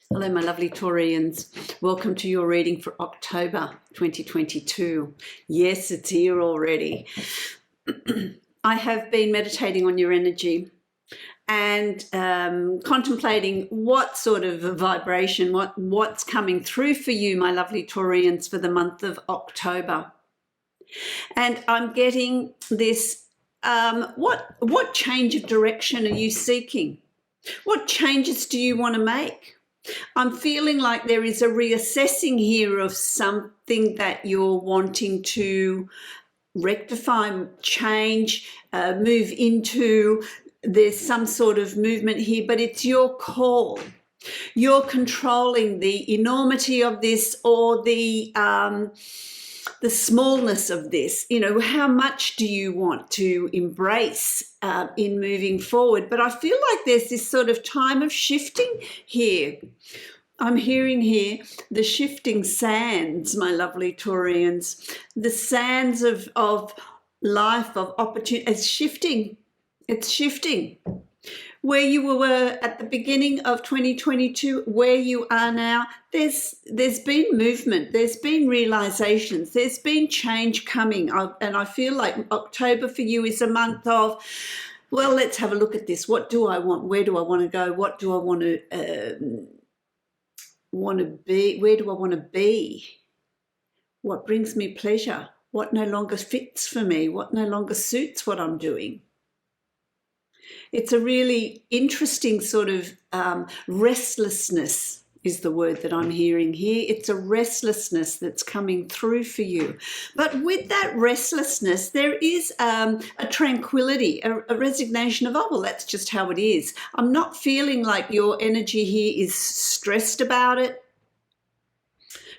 Hello, my lovely Taurians. Welcome to your reading for October 2022. Yes, it's here already. I have been meditating on your energy and contemplating what sort of a vibration, what's coming through for you, my lovely Taurians, for the month of October. And I'm getting this, what change of direction are you seeking? What changes do you want to make? I'm feeling like there is a reassessing here of something that you're wanting to rectify, change, move into. There's some sort of movement here, but it's your call. You're controlling the enormity of this or the smallness of this. You know, how much do you want to embrace in moving forward? But I feel like there's this sort of time of shifting here. I'm hearing here the shifting sands, my lovely Taurians. The sands of life, of opportunity. It's shifting. It's shifting. Where you were at the beginning of 2022, where you are now, there's been movement, there's been realizations, there's been change coming. And I feel like October for you is a month of, well, let's have a look at this. What do I want? Where do I want to go? What do I want to be? Where do I want to be? What brings me pleasure? What no longer fits for me? What no longer suits what I'm doing? It's a really interesting sort of restlessness is the word that I'm hearing here. It's a restlessness that's coming through for you. But with that restlessness, there is a tranquility, a resignation of, oh, well, that's just how it is. I'm not feeling like your energy here is stressed about it,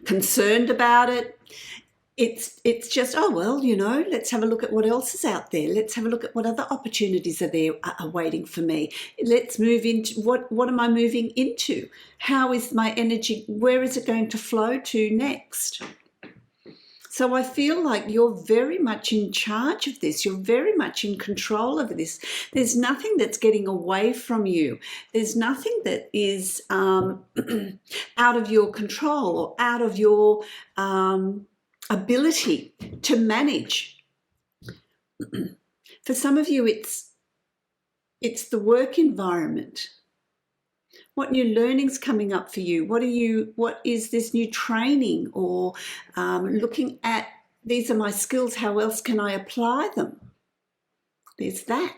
concerned about it. It's just, oh, well, you know, let's have a look at what else is out there. Let's have a look at what other opportunities are there are waiting for me. Let's move into, what am I moving into? How is my energy, where is it going to flow to next? So I feel like you're very much in charge of this. You're very much in control of this. There's nothing that's getting away from you. There's nothing that is out of your control or out of your ability to manage. For some of you, it's the work environment. What new learning's coming up for you? What is this new training or looking at, these are my skills, how else can I apply them? There's that.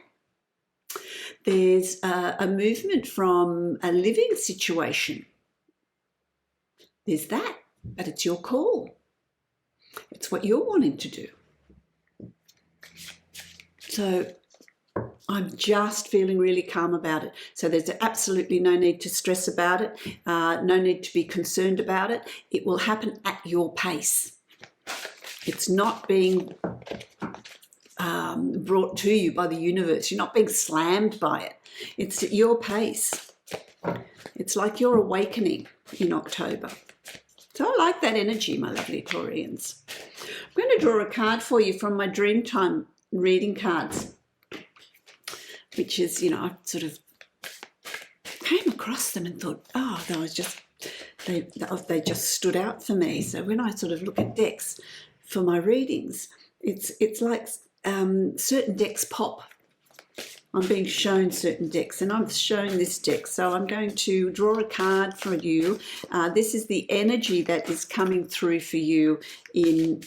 There's a movement from a living situation. There's that, but it's your call. It's what you're wanting to do. So I'm just feeling really calm about it. So there's absolutely no need to stress about it, no need to be concerned about it. It will happen at your pace. It's not being brought to you by the universe. You're not being slammed by it. It's at your pace. It's like you're awakening in October. So I like that energy, my lovely Taurians. I'm going to draw a card for you from my Dreamtime reading cards, which is, you know, I sort of came across them and thought, oh, they just stood out for me. So when I sort of look at decks for my readings, it's like certain decks pop. I'm being shown certain decks, and I'm shown this deck. So I'm going to draw a card for you. This is the energy that is coming through for you in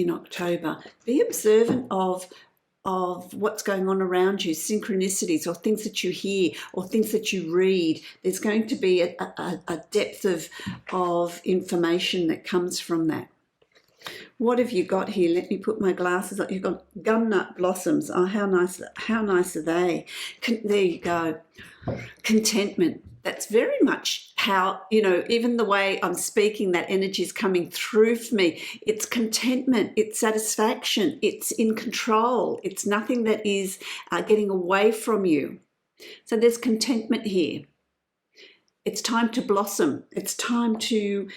October. Be observant of what's going on around you, synchronicities or things that you hear or things that you read. There's going to be a depth of information that comes from that. What have you got here? Let me put my glasses on. You've got gumnut blossoms. Oh, how nice are they? There you go. Contentment. That's very much how, you know, even the way I'm speaking, that energy is coming through for me. It's contentment. It's satisfaction. It's in control. It's nothing that is getting away from you. So there's contentment here. It's time to blossom. It's time to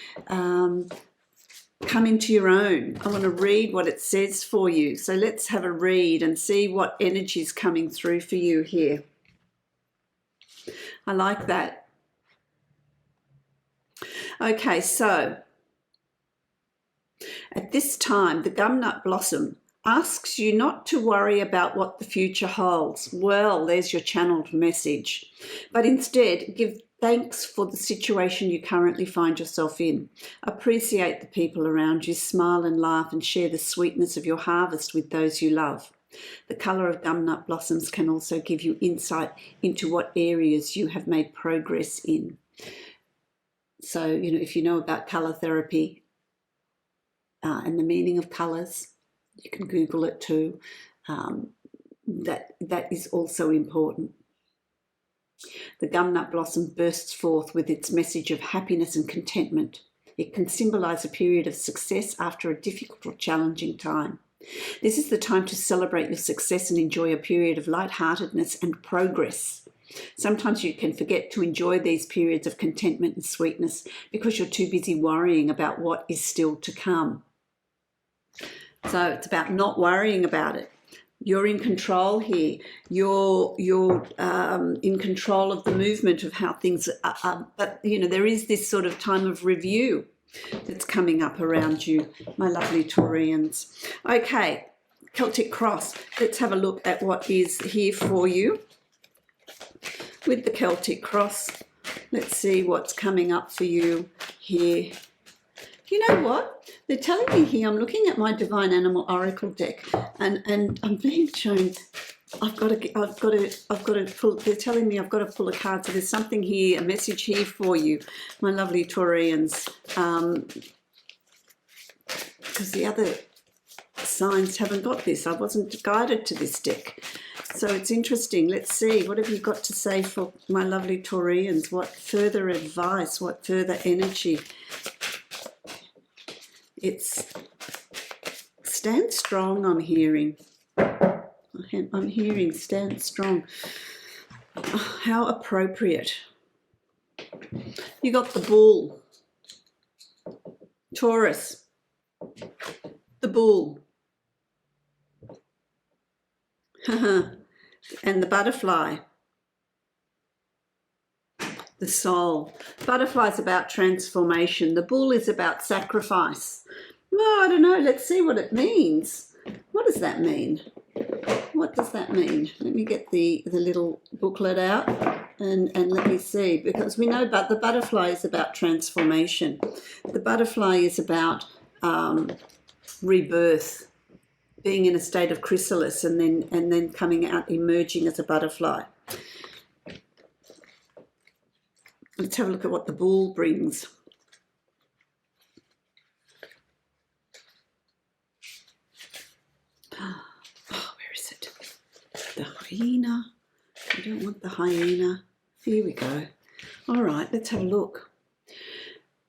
come into your own. I want to read what it says for you. So let's have a read and see what energy is coming through for you here. I like that. Okay, so at this time, the gumnut blossom asks you not to worry about what the future holds. Well, there's your channeled message. But instead, give thanks for the situation you currently find yourself in. Appreciate the people around you, smile and laugh, and share the sweetness of your harvest with those you love. The colour of gumnut blossoms can also give you insight into what areas you have made progress in. So, if you know about colour therapy and the meaning of colours, you can Google it too. That is also important. The gumnut blossom bursts forth with its message of happiness and contentment. It can symbolise a period of success after a difficult or challenging time. This is the time to celebrate your success and enjoy a period of lightheartedness and progress. Sometimes you can forget to enjoy these periods of contentment and sweetness because you're too busy worrying about what is still to come. So it's about not worrying about it. You're in control here. You're in control of the movement of how things are. But, there is this sort of time of review that's coming up around you, my lovely Taurians. Okay, Celtic Cross. Let's have a look at what is here for you. With the Celtic Cross, let's see what's coming up for you here. You know what? They're telling me here, I'm looking at my Divine Animal Oracle deck, and I'm being shown I've got to pull. They're telling me I've got to pull a card. So there's something here, a message here for you, my lovely Taurians, because the other signs haven't got this. I wasn't guided to this deck. So it's interesting. Let's see. What have you got to say for my lovely Taurians? What further advice? What further energy? It's stand strong, I'm hearing. I'm hearing stand strong. How appropriate. You got the bull. Taurus. The bull. And the butterfly. The soul. Butterfly's about transformation. The bull is about sacrifice. Well, I don't know. Let's see what it means. What does that mean? What does that mean? Let me get the little booklet out and let me see, because we know about the butterfly is about transformation. The butterfly is about rebirth, being in a state of chrysalis and then coming out, emerging as a butterfly. Let's have a look at what the bull brings. Oh, where is it? The hyena. I don't want the hyena. Here we go. All right, let's have a look.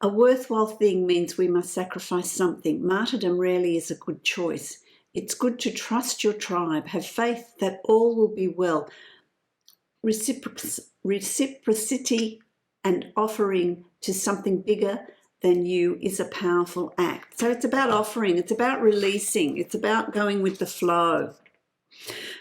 A worthwhile thing means we must sacrifice something. Martyrdom rarely is a good choice. It's good to trust your tribe. Have faith that all will be well. Reciprocity and offering to something bigger than you is a powerful act. So it's about offering, it's about releasing, it's about going with the flow.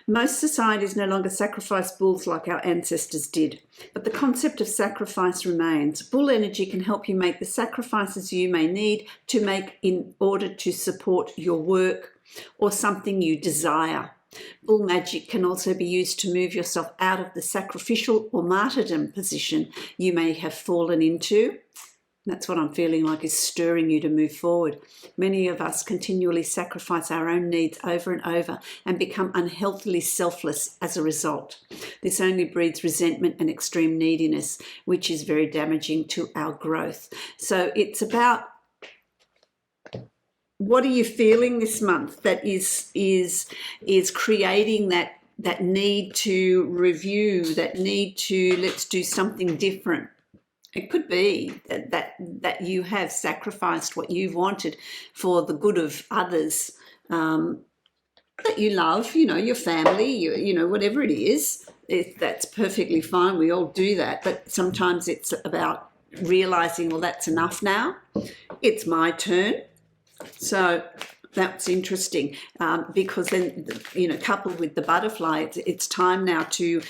Most societies no longer sacrifice bulls like our ancestors did, but the concept of sacrifice remains. Bull energy can help you make the sacrifices you may need to make in order to support your work or something you desire. Bull magic can also be used to move yourself out of the sacrificial or martyrdom position you may have fallen into. That's what I'm feeling like is stirring you to move forward. Many of us continually sacrifice our own needs over and over and become unhealthily selfless as a result. This only breeds resentment and extreme neediness, which is very damaging to our growth. So it's about, what are you feeling this month that is creating that need to review, that need to, let's do something different. It could be that you have sacrificed what you've wanted for the good of others that you love, your family, whatever it is. That's perfectly fine. We all do that. But sometimes it's about realizing, well, that's enough now. It's my turn. So that's interesting because then, coupled with the butterfly, it's time now to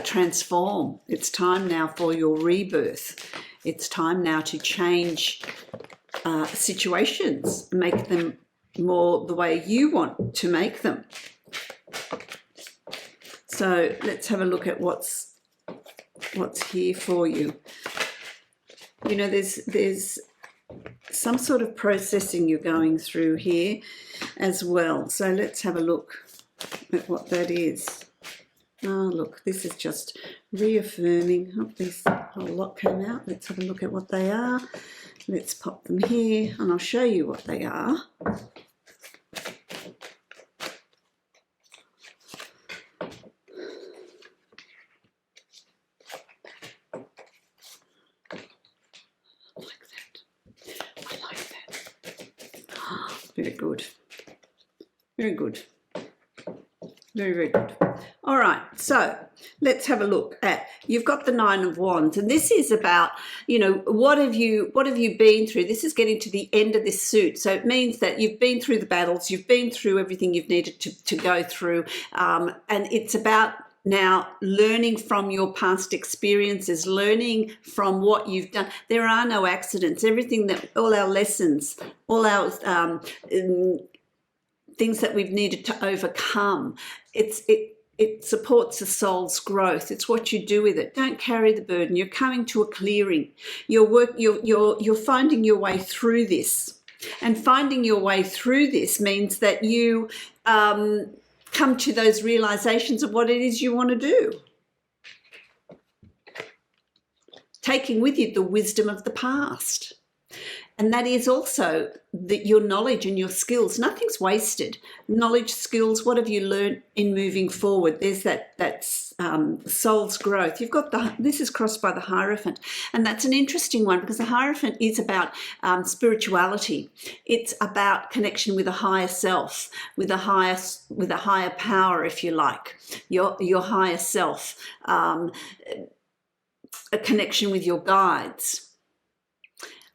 transform. It's time now for your rebirth. It's time now to change situations, make them more the way you want to make them. So let's have a look at what's here for you. You know, there's some sort of processing you're going through here as well. So let's have a look at what that is. Oh, look, this is just reaffirming. Oh, this whole lot came out. Let's have a look at what they are. Let's pop them here and I'll show you what they are. Very good. Very good. Very, very good. All right, so let's have a look at, you've got the Nine of Wands, and this is about, you know, what have you been through? This is getting to the end of this suit. So it means that you've been through the battles, you've been through everything you've needed to go through, and it's about now learning from your past experiences, learning from what you've done. There are no accidents. Everything that, all our lessons, all our things that we've needed to overcome, it supports the soul's growth. It's what you do with it. Don't carry the burden. You're coming to a clearing. You're finding your way through this, and finding your way through this means that you come to those realizations of what it is you want to do. Taking with you the wisdom of the past. And that is also your knowledge and your skills. Nothing's wasted. Knowledge, skills, what have you learned in moving forward? There's that soul's growth. You've got this is crossed by the Hierophant. And that's an interesting one because the Hierophant is about spirituality. It's about connection with a higher self, with a higher power, if you like, your higher self, a connection with your guides,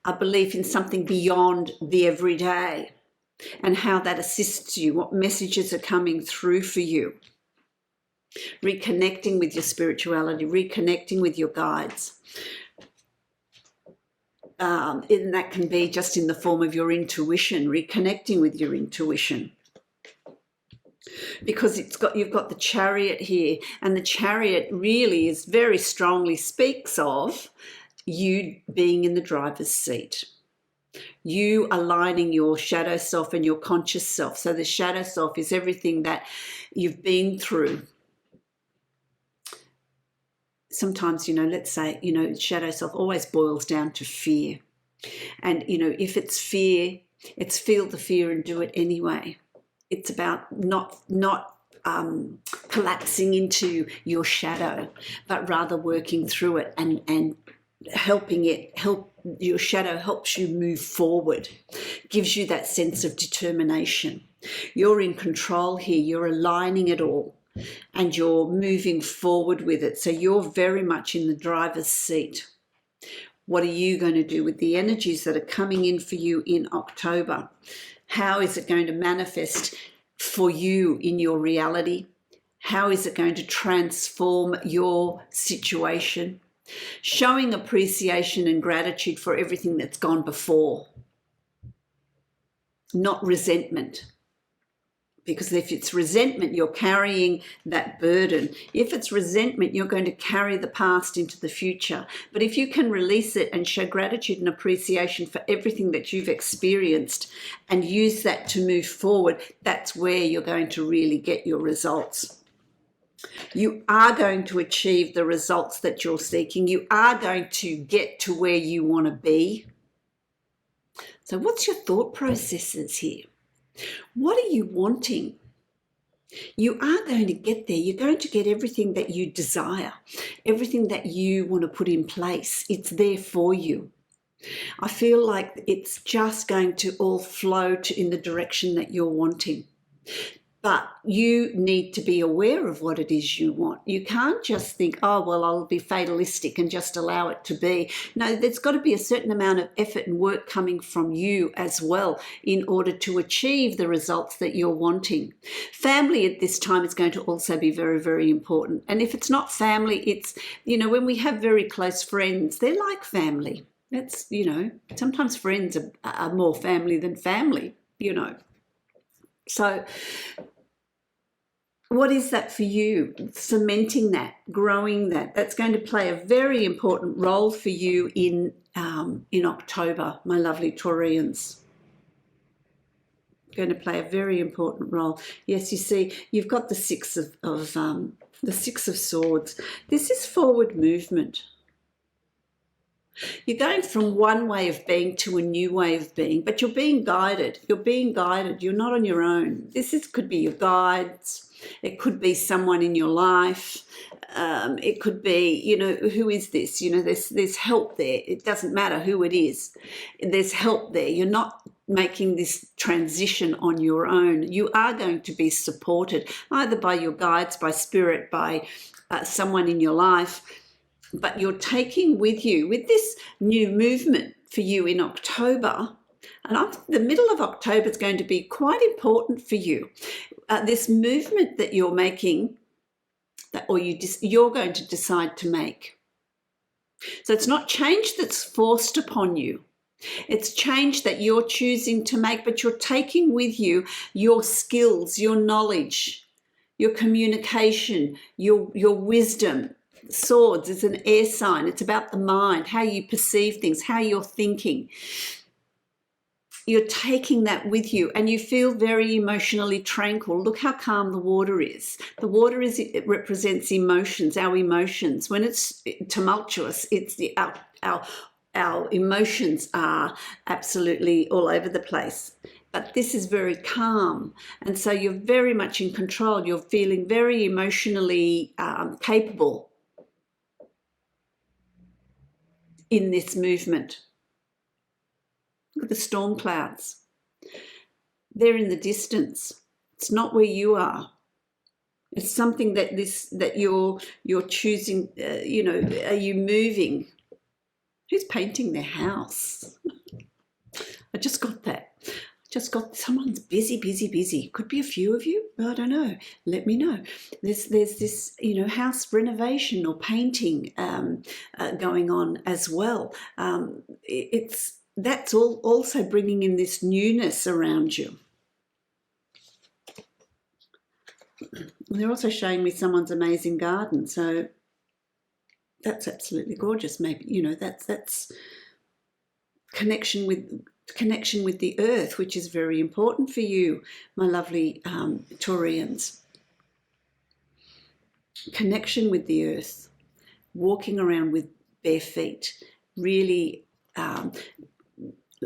a belief in something beyond the everyday, and how that assists you, what messages are coming through for you. Reconnecting with your spirituality, reconnecting with your guides. And that can be just in the form of your intuition, reconnecting with your intuition. Because you've got the Chariot here, and the Chariot really is very strongly speaks of you being in the driver's seat, you aligning your shadow self and your conscious self. So the shadow self is everything that you've been through. Sometimes, you know, let's say, you know, shadow self always boils down to fear. And, you know, if it's fear, it's feel the fear and do it anyway. It's about not collapsing into your shadow, but rather working through it and your shadow helps you move forward, gives you that sense of determination. You're in control here, you're aligning it all, and you're moving forward with it. So you're very much in the driver's seat. What are you going to do with the energies that are coming in for you in October? How is it going to manifest for you in your reality? How is it going to transform your situation? Showing appreciation and gratitude for everything that's gone before, not resentment. Because if it's resentment, you're carrying that burden. If it's resentment, you're going to carry the past into the future. But if you can release it and show gratitude and appreciation for everything that you've experienced and use that to move forward, that's where you're going to really get your results. You are going to achieve the results that you're seeking. You are going to get to where you want to be. So what's your thought processes here? What are you wanting? You are going to get there. You're going to get everything that you desire, everything that you want to put in place. It's there for you. I feel like it's just going to all flow in the direction that you're wanting. But you need to be aware of what it is you want. You can't just think, oh, well, I'll be fatalistic and just allow it to be. No, there's got to be a certain amount of effort and work coming from you as well in order to achieve the results that you're wanting. Family at this time is going to also be very, very important. And if it's not family, it's, you know, when we have very close friends, they're like family. That's, you know, sometimes friends are more family than family, you know. So what is that for you? Cementing that, growing that. That's going to play a very important role for you in October, my lovely Taurians. Going to play a very important role. Yes, you see, you've got the Six of Swords. This is forward movement. You're going from one way of being to a new way of being, but you're being guided. You're being guided. You're not on your own. Could be your guides. It could be someone in your life. It could be, you know, who is this? You know, there's help there. It doesn't matter who it is. There's help there. You're not making this transition on your own. You are going to be supported either by your guides, by spirit, by someone in your life. But you're taking with you, with this new movement for you in October, and the middle of October is going to be quite important for you. This movement that you're making, you're going to decide to make. So it's not change that's forced upon you. It's change that you're choosing to make, but you're taking with you your skills, your knowledge, your communication, your wisdom. Swords is an air sign. It's about the mind, how you perceive things, how you're thinking. You're taking that with you and you feel very emotionally tranquil. Look how calm the water is. The water it represents emotions, our emotions. When it's tumultuous, it's our emotions are absolutely all over the place. But this is very calm. And so you're very much in control. You're feeling very emotionally capable in this movement. Look at the storm clouds. They're in the distance. It's not where you are. It's something that you're choosing. You know, are you moving? Who's painting their house? I just got that. Someone's busy. Could be a few of you. I don't know. Let me know. There's this, you know, house renovation or painting going on as well. That's all also bringing in this newness around you. They're also showing me someone's amazing garden. So that's absolutely gorgeous. Maybe, you know, that's connection with the earth, which is very important for you, my lovely Taurians. Connection with the earth, walking around with bare feet, really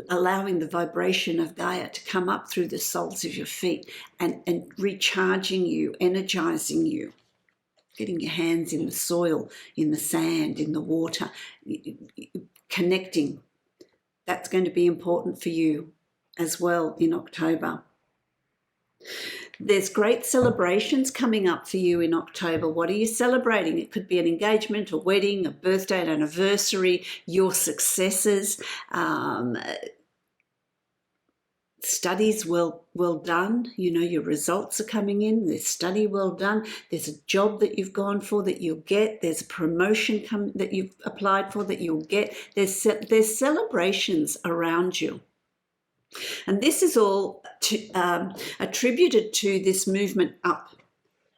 allowing the vibration of Gaia to come up through the soles of your feet and recharging you, energizing you, getting your hands in the soil, in the sand, in the water, connecting. That's going to be important for you as well in October. There's great celebrations coming up for you in October. What are you celebrating? It could be an engagement, a wedding, a birthday, an anniversary, your successes, studies well done. You know, your results are coming in. There's study well done. There's a job that you've gone for that you'll get. There's a promotion that you've applied for that you'll get. There's celebrations around you. And this is all attributed to this movement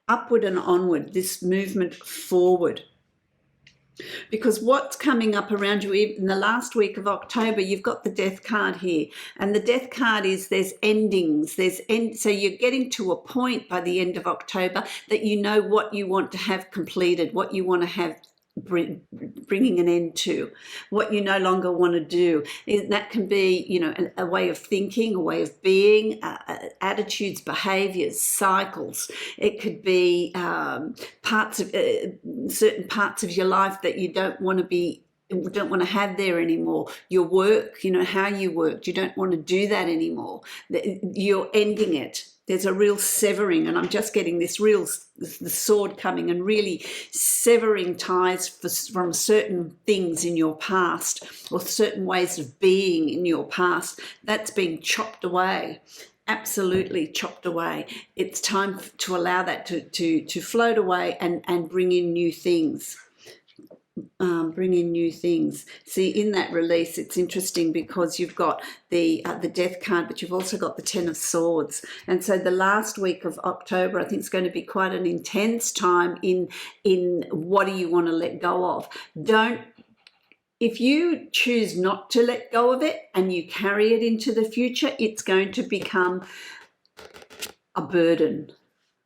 upward and onward, this movement forward. Because what's coming up around you in the last week of October, you've got the Death card here. And the Death card is there's endings. So you're getting to a point by the end of October that you know what you want to have completed, what you want to have bringing an end to, what you no longer want to do. That can be, you know, a way of thinking, a way of being, attitudes, behaviors, cycles. It could be certain parts of your life that you don't want to have there anymore. Your work, you know, how you worked, you don't want to do that anymore. You're ending it. There's a real severing, and I'm just getting this the sword coming and really severing ties from certain things in your past or certain ways of being in your past. That's being chopped away, absolutely chopped away. It's time to allow that to float away and bring in new things. Bring in new things. See, in that release, it's interesting because you've got the Death card, but you've also got the Ten of Swords. And so the last week of October, I think, is going to be quite an intense time in what do you want to let go of. If you choose not to let go of it and you carry it into the future, it's going to become a burden.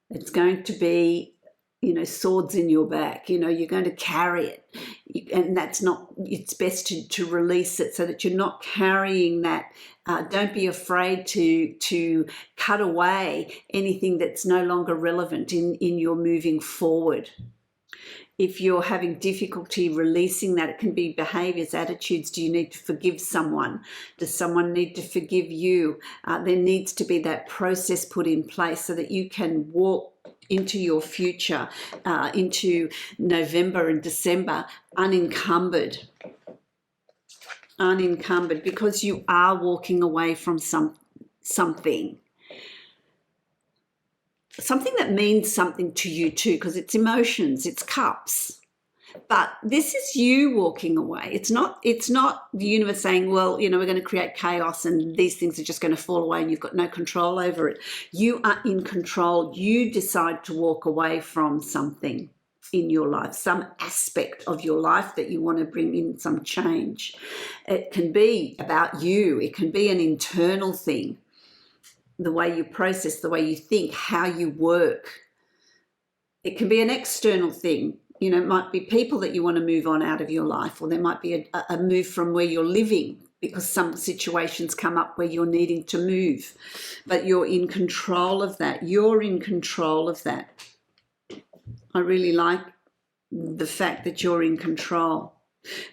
It's going to be, swords in your back. You're going to carry it. And that's not, it's best to release it so that you're not carrying that. Don't be afraid to cut away anything that's no longer relevant in your moving forward. If you're having difficulty releasing that, it can be behaviours, attitudes. Do you need to forgive someone? Does someone need to forgive you? There needs to be that process put in place so that you can walk into your future, into November and December, unencumbered, because you are walking away from something that means something to you too, because it's emotions, it's cups. But this is you walking away. It's not the universe saying, well, we're going to create chaos and these things are just going to fall away and you've got no control over it. You are in control. You decide to walk away from something in your life, some aspect of your life that you want to bring in some change. It can be about you. It can be an internal thing, the way you process, the way you think, how you work. It can be an external thing. It might be people that you want to move on out of your life, or there might be a move from where you're living because some situations come up where you're needing to move, but you're in control of that. You're in control of that. I really like the fact that you're in control.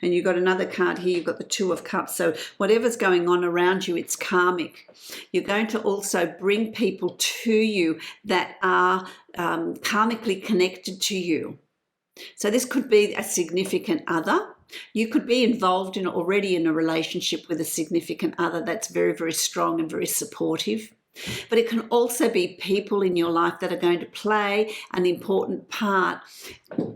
And you've got another card here, you've got the Two of Cups. So whatever's going on around you, it's karmic. You're going to also bring people to you that are karmically connected to you. So this could be a significant other. You could be involved already in a relationship with a significant other that's very, very strong and very supportive. But it can also be people in your life that are going to play an important part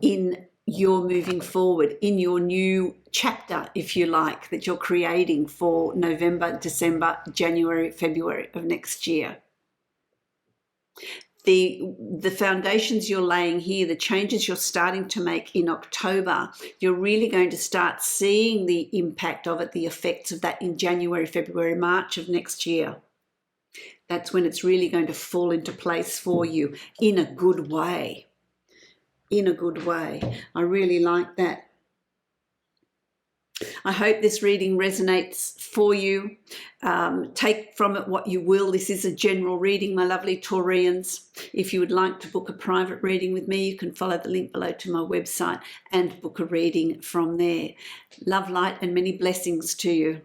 in your moving forward, in your new chapter, if you like, that you're creating for November, December, January, February of next year. The foundations you're laying here, the changes you're starting to make in October, you're really going to start seeing the impact of it, the effects of that in January, February, March of next year. That's when it's really going to fall into place for you in a good way. In a good way. I really like that. I hope this reading resonates for you. Take from it what you will. This is a general reading, my lovely Taurians. If you would like to book a private reading with me, you can follow the link below to my website and book a reading from there. Love, light, and many blessings to you.